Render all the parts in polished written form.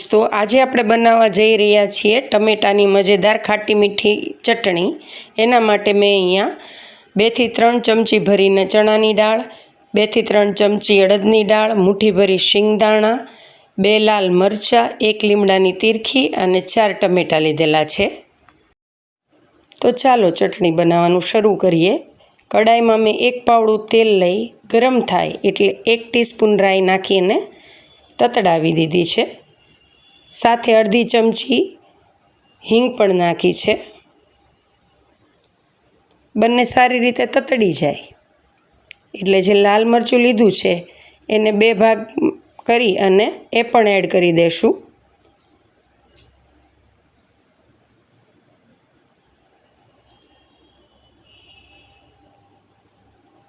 દોસ્તો, આજે આપણે બનાવવા જઈ રહ્યા છીએ ટમેટાની મજેદાર ખાટી મીઠી ચટણી। એના માટે મેં અહીંયા 2 થી 3 ચમચી ભરીને ચણાની દાળ, 2 થી 3 ચમચી અડદની દાળ, મુઠ્ઠી ભરી શિંગદાણા, 2 લાલ મરચાં, 1 લીમડાની તીરખી અને 4 ટમેટાં લીધેલા છે। તો ચાલો ચટણી બનાવવાનું શરૂ કરીએ। કડાઈમાં મેં 1 પાવડું તેલ લઈ ગરમ થાય એટલે 1 ટીસ્પૂન રાઈ નાખીને તતડાવી દીધી છે। સાથે અડધી ચમચી હિંગ પણ નાખી છે। બંને સારી રીતે તતડી જાય એટલે જે લાલ મરચું લીધું છે એને 2 ભાગ કરી અને એ પણ એડ કરી દેશું।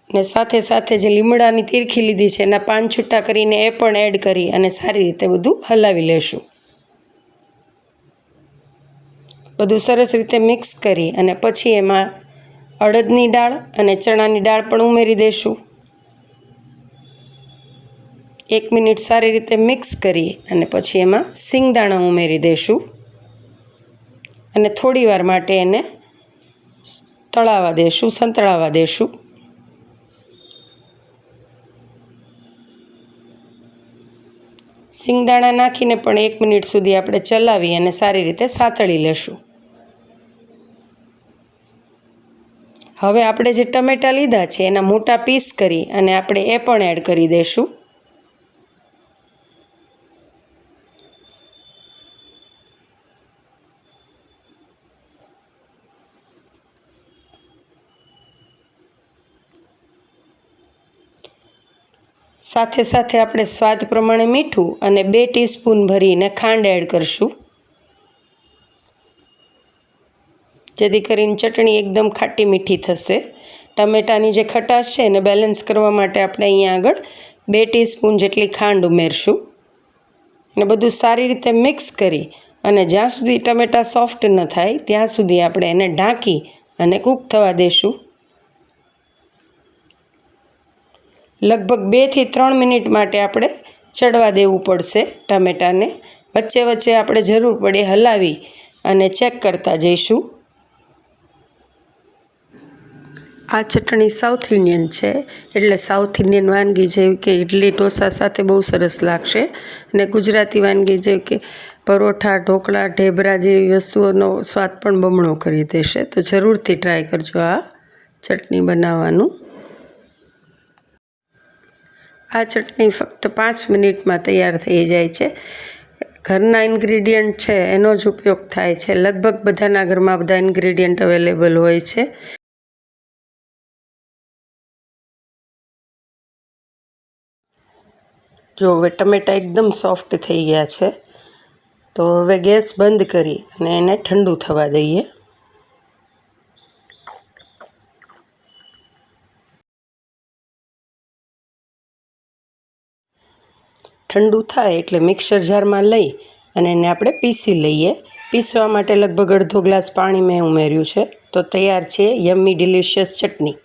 ને સાથે સાથે જે લીમડાની તીરખી લીધી છે એના પાન છૂટા કરીને એ પણ એડ કરી અને સારી રીતે બધું હલાવી લેશું। બધું સરસ રીતે મિક્સ કરી અને પછી એમાં અડદની દાળ અને ચણાની દાળ પણ ઉમેરી દઈશું। 1 મિનિટ સારી રીતે મિક્સ કરી અને પછી એમાં શિંગદાણા ઉમેરી દઈશું અને થોડીવાર માટે એને તળાવા દઈશું, સંતળાવા દઈશું। શિંગદાણા નાખીને પણ 1 મિનિટ સુધી આપણે ચલાવી અને સારી રીતે સાતળી લેશું। હવે આપણે જે ટમેટાં લીધા છે એના મોટા પીસ કરી અને આપણે એ પણ એડ કરી દઈશું। સાથે સાથે આપણે સ્વાદ પ્રમાણે મીઠું અને 2 ટીસ્પૂન ભરીને ખાંડ એડ કરશું, જેથી કરીને ચટણી એકદમ ખાટી મીઠી થશે। ટમેટાની જે ખટાશ છે એને બેલેન્સ કરવા માટે આપણે અહીંયા આગળ 2 ટીસ્પૂન જેટલી ખાંડ ઉમેરશું અને બધું સારી રીતે મિક્સ કરી અને જ્યાં સુધી ટમેટાં સોફ્ટ ન થાય ત્યાં સુધી આપણે એને ઢાંકી અને કૂક થવા દઈશું। લગભગ 2 થી 3 મિનિટ માટે આપણે ચડવા દેવું પડશે ટમેટાને। વચ્ચે વચ્ચે આપણે જરૂર પડે હલાવી અને ચેક કરતા જઈશું। આ ચટણી સાઉથ ઇન્ડિયન છે એટલે સાઉથ ઇન્ડિયન વાનગી જેવી કે ઇડલી ઢોસા સાથે બહુ સરસ લાગશે અને ગુજરાતી વાનગી જેવી કે પરોઠા, ઢોકળા, ઢેબરા જેવી વસ્તુઓનો સ્વાદ પણ બમણો કરી દેશે। તો જરૂરથી ટ્રાય કરજો આ ચટણી બનાવવાનું। આ ચટણી ફક્ત 5 મિનિટમાં તૈયાર થઈ જાય છે। ઘરના ઇન્ગ્રીડિયન્ટ છે એનો જ ઉપયોગ થાય છે। લગભગ બધાના ઘરમાં બધા ઇન્ગ્રીડિયન્ટ અવેલેબલ હોય છે। જો હવે ટમેટાં એકદમ સોફ્ટ થઈ ગયા છે તો હવે ગેસ બંધ કરી અને એને ઠંડુ થવા દઈએ। ઠંડુ થાય એટલે મિક્સર જારમાં લઈ અને એને આપણે પીસી લઈએ। પીસવા માટે લગભગ અડધો ગ્લાસ પાણી મેં ઉમેર્યું છે। તો તૈયાર છે યમ્મી ડિલિશિયસ ચટણી।